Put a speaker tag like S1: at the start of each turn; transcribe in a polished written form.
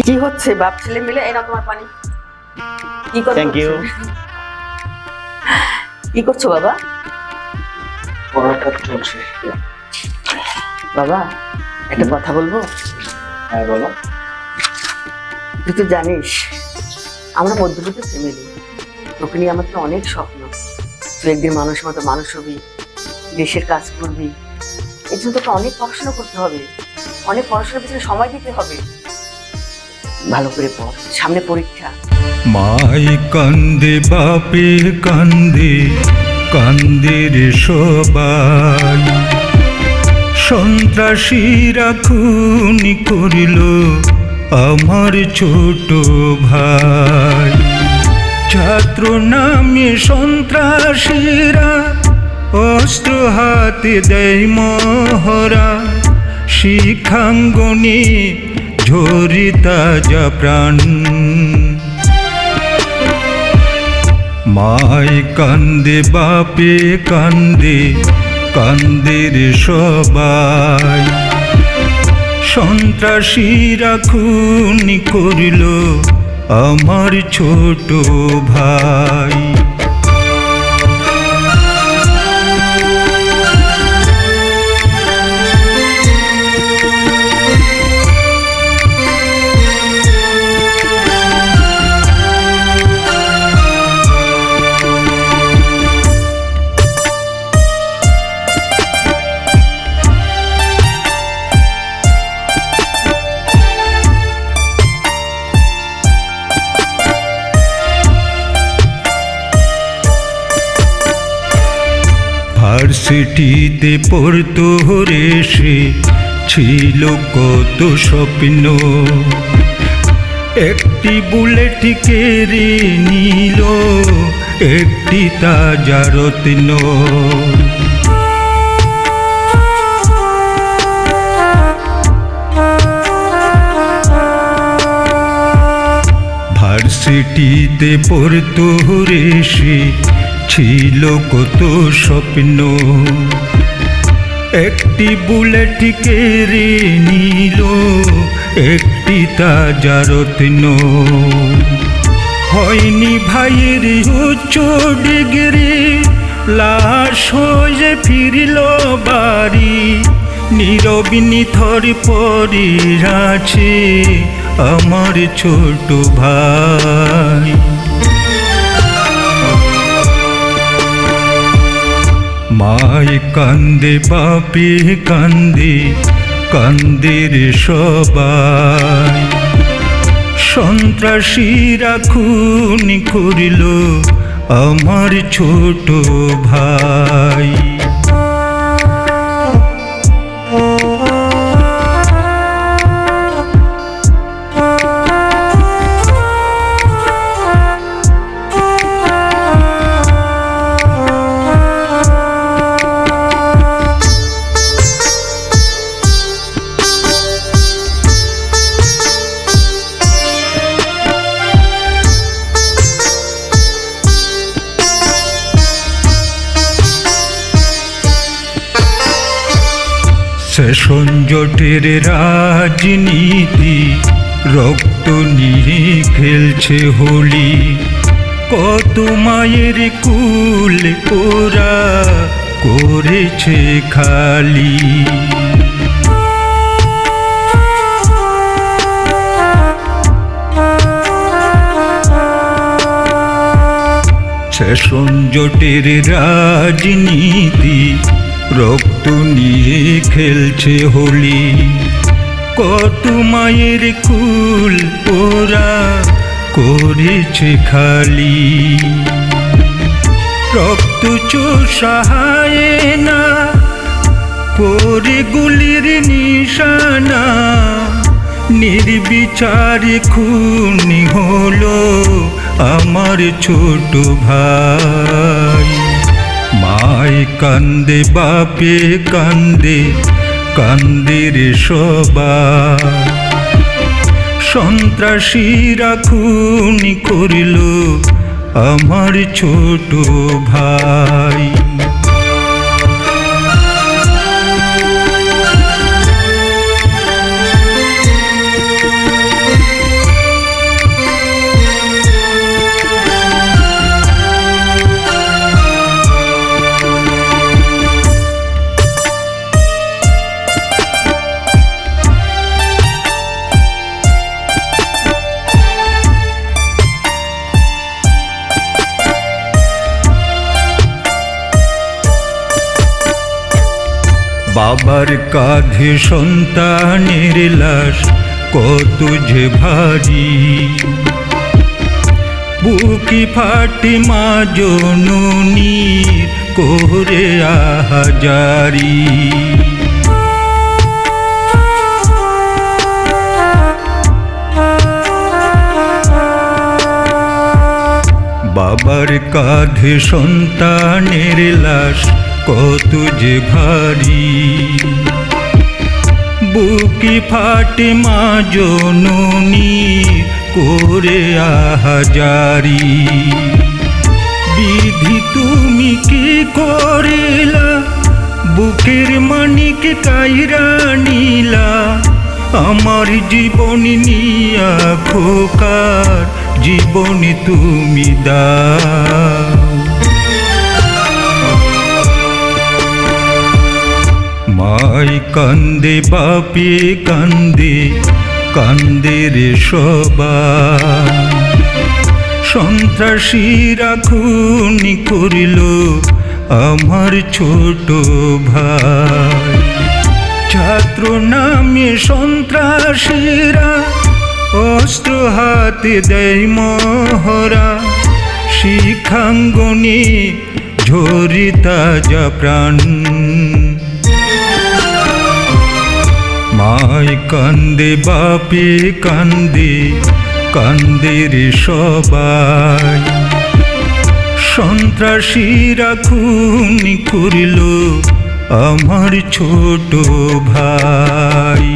S1: কি হচ্ছে বাপ ছেলে মিলে? এই নাও তোমার পানি। কি করছো?
S2: Thank you.
S1: কি করছো বাবা?
S2: পড়াটা চলছে।
S1: বাবা একটা কথা বলবো?
S2: হ্যাঁ বলো।
S1: তুই তো জানিস আমরা মধ্যবিত্ত ফ্যামিলি, তোকে নিয়ে আমার তো অনেক স্বপ্ন। তুই একদিন মানুষের মতো মানুষ হবি, দেশের কাজ করবি। এর জন্য তোকে অনেক পড়াশোনা করতে হবে, অনেক পড়াশোনার পিছনে সময় দিতে হবে। ভালো করে পড়, সামনে পরীক্ষা।
S3: মাই কান্দে বাপে কান্দে, কান্দে রে সবাই। সন্ত্রাসীরা খুন করিল আমার ছোট ভাই। ছাত্র নামে সন্ত্রাসীরা অস্ত্র হাতে দেয় মহড়া। শিখাঙ্গনে ঝরি তাজা প্রাণ। মাই কান্দে বাপে কান্দে, কান্দে রে সবাই। সন্ত্রাসীরা খুন করিল আমার ছোট ভাই। ভার্সিটিতে পড়তো রে সে, ছিল কত স্বপ্ন। একটি বুলেট কেড়ে নিল একটি তাজা রত্ন। ভার্সিটিতে পড়তো রে সে, ছিল কত স্বপ্ন। একটি বুলেট কেড়ে নিল একটি তাজা রত্ন। হয়নি ভাইয়ের উচ্চ ডিগ্রি, লাশ হয়ে ফিরল বাড়ি। নীরব নিথর পরে আছে আমার ছোট ভাই। মাই কান্দে বাপে কান্দে, কান্দে রে সবাই। সন্ত্রাসীরা খুন করিল আমার ছোট ভাই। সেশন জোটের রাজনীতি, রক্ত নিয়ে খেলছে হোলি। কত মায়ের কুল ওরা করেছে খালি। সেশন জোটের রাজনীতি, রক্ত নিয়ে খেলছে হোলি। কত মায়ের কুল ওরা করেছে খালি। রক্ত চোষায় না করে গুলির নিশানা। নির্বিচারে খুন হলো আমার ছোট ভাই। মাই কান্দে বাপে কান্দে, কান্দে রে সবাই। সন্ত্রাসীরা খুন করিল আমার ছোট ভাই। বাবার কাঁধে সন্তানের লাশ কত যে ভারী, বুকি ফাটে মা জননীর করে আহাজারি। বাবার কাঁধে সন্তানের লাশ কত যে ভারী, বুকি ফাটে মা জননীর করে আহাজারি। বিধি তুমি কি করিলা, বুকের মানিক কাইরা নিলা, আমার জীবন নিয়া খোকার জীবন তুমি দাও। মাই কান্দে বাপে কান্দে, কান্দে রে সবাই, সন্ত্রাসীরা খুন করিল আমার ছোট ভাই। ছাত্র নামে সন্ত্রাসীরা অস্ত্র হাতে দেয় মহড়া, শিখাঙ্গনে ঝরি তাজা প্রাণ। মায় কান্দে বাপে কান্দে, কান্দে রে সবাই, সন্ত্রাসীরা খুন করিল আমার ছোট ভাই।